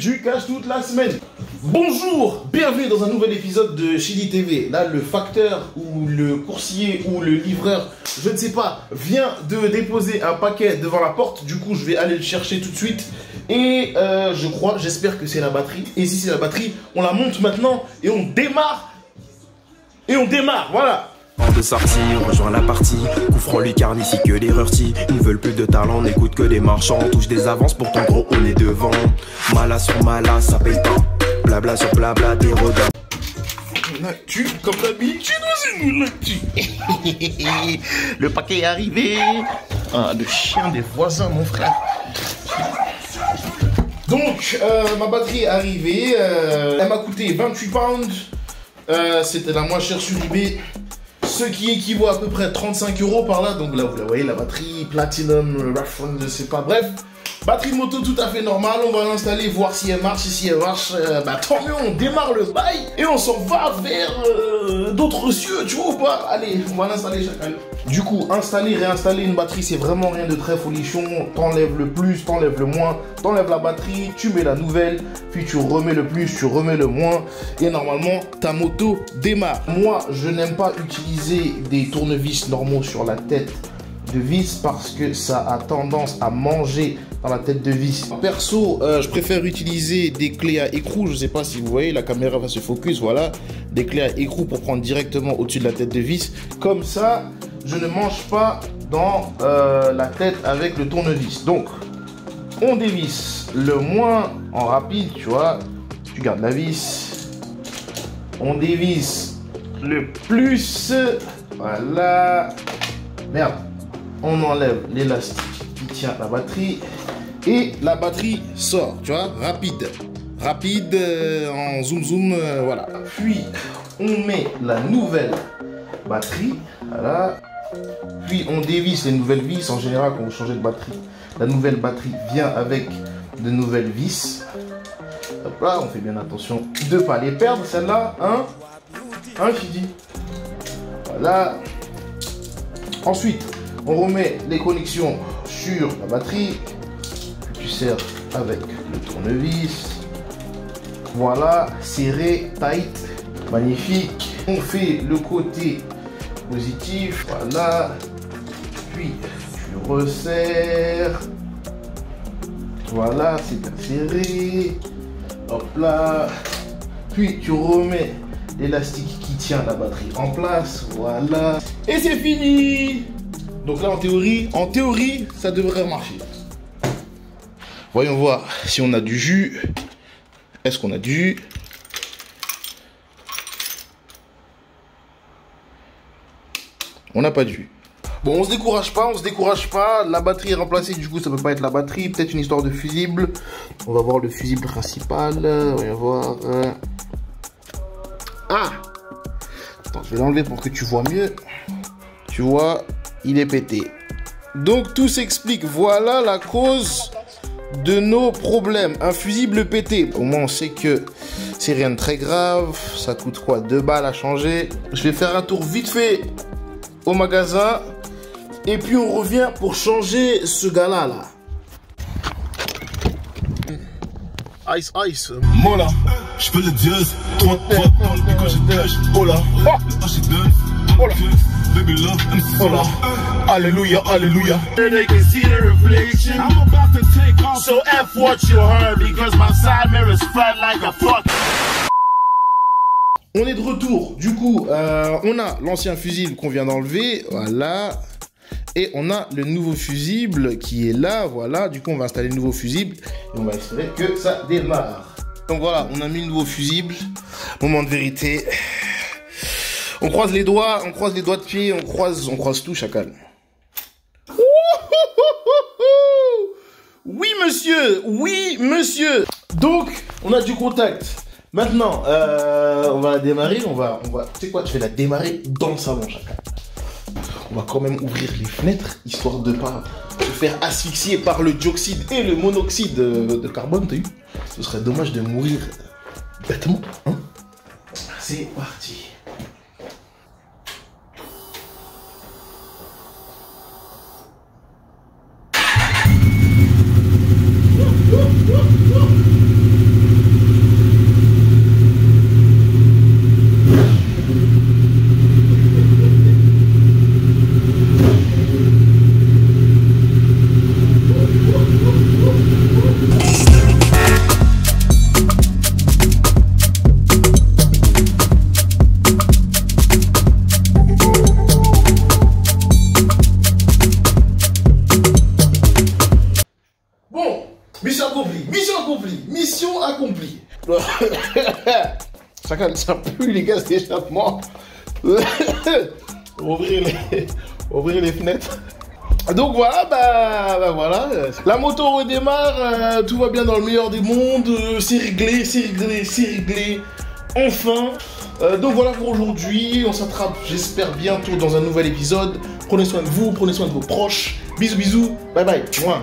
tu caches toute la semaine. Bonjour, bienvenue dans un nouvel épisode de Chili TV. Là, le facteur ou le coursier ou le livreur, je ne sais pas, vient de déposer un paquet devant la porte. Du coup, je vais aller le chercher tout de suite. Et j'espère que c'est la batterie. Et si c'est la batterie, on la monte maintenant et on démarre. Voilà. De sortie, on rejoint la partie. Coup franc lucarne ici que des rurtis. Ils ne veulent plus de talent, n'écoute que des marchands. On touche des avances, pourtant gros on est devant. Mala sur mala, ça paye pas. Blabla sur blabla, des rodins. L'actu, comme d'habitude, c'est nous l'actu. Le paquet est arrivé. Ah, le chien des voisins, mon frère. Donc, ma batterie est arrivée. Elle m'a coûté 28 pounds. C'était la moins chère sur eBay. Ce qui équivaut à peu près 35 € par là. Donc là, vous la voyez, la batterie Platinum, Rafron, je sais pas, bref. Batterie moto tout à fait normale, on va l'installer, voir si elle marche. Et si elle marche, tant mieux, on démarre le bail et on s'en va vers d'autres cieux, tu vois ou pas? Allez, on va l'installer chacun. Du coup, installer, réinstaller une batterie, c'est vraiment rien de très folichon. T'enlèves le plus, t'enlèves le moins, t'enlèves la batterie, tu mets la nouvelle, puis tu remets le plus, tu remets le moins. Et normalement, ta moto démarre. Moi, je n'aime pas utiliser des tournevis normaux sur la tête de vis parce que ça a tendance à manger dans la tête de vis. Perso, je préfère utiliser des clés à écrou. Je sais pas si vous voyez, la caméra va se focus, voilà. Des clés à écrou pour prendre directement au-dessus de la tête de vis. Comme ça, je ne mange pas dans la tête avec le tournevis. Donc, on dévisse le moins en rapide, tu vois. Tu gardes la vis. On dévisse le plus. Voilà. Merde. On enlève l'élastique qui tient la batterie et la batterie sort, tu vois, rapide en zoom, voilà. Puis on met la nouvelle batterie, voilà. Puis on dévisse les nouvelles vis. En général, quand vous changez de batterie, la nouvelle batterie vient avec de nouvelles vis. Hop là, on fait bien attention de ne pas les perdre. Celle-là, qui dit. Voilà. Ensuite, on remet les connexions sur la batterie. Tu serres avec le tournevis. Voilà, serré, tight, magnifique. On fait le côté positif. Voilà. Puis tu resserres. Voilà, c'est bien serré. Hop là. Puis tu remets l'élastique qui tient la batterie en place. Voilà. Et c'est fini. Donc là, en théorie, ça devrait marcher. Voyons voir si on a du jus. Est-ce qu'on a du jus? On n'a pas de jus. Bon, on se décourage pas. La batterie est remplacée, du coup, ça peut pas être la batterie. Peut-être une histoire de fusible. On va voir le fusible principal. Voyons voir. Ah! Attends, je vais l'enlever pour que tu vois mieux. Tu vois, il est pété. Donc tout s'explique. Voilà la cause de nos problèmes. Un fusible pété. Au moins on sait que c'est rien de très grave. Ça coûte quoi? 2 balles à changer. Je vais faire un tour vite fait au magasin. Et puis on revient pour changer ce gars-là. Ice. Mola, je fais le jazz. Toi, quand je dèche. Hola, hola. Baby love, hola. Alléluia. They can see the reflection. I'm about to take off. So F what you heard because my side mirror is fat like a fuck. On est de retour. Du coup, on a l'ancien fusible qu'on vient d'enlever. Voilà. Et on a le nouveau fusible qui est là. Voilà. Du coup, on va installer le nouveau fusible. Et on va espérer que ça démarre. Donc voilà, on a mis le nouveau fusible. Moment de vérité. On croise les doigts de pied, on croise tout, chacal. Oui, monsieur. Donc, on a du contact. Maintenant, on va la démarrer. Tu sais quoi, je vais la démarrer dans le salon, chacal. On va quand même ouvrir les fenêtres, histoire de pas se faire asphyxier par le dioxyde et le monoxyde de carbone, t'as vu? Ce serait dommage de mourir bêtement, hein? C'est parti. mission accomplie. Ça pue les gaz d'échappement. Ouvrir les fenêtres. Donc voilà, bah voilà. La moto redémarre, tout va bien dans le meilleur des mondes. C'est réglé. Enfin. Donc voilà pour aujourd'hui. On s'attrape, j'espère, bientôt dans un nouvel épisode. Prenez soin de vous, prenez soin de vos proches. Bisous, bye bye. Mouah.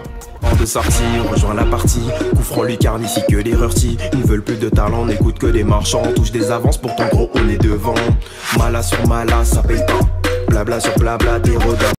De sortie, on rejoint la partie. Coup franc lucarne ici que les rurtis. Ils ne veulent plus de talent, n'écoutent que des marchands. On touche des avances, pourtant gros on est devant. Mala sur mala, ça paye pas. Blabla sur blabla, des rodins.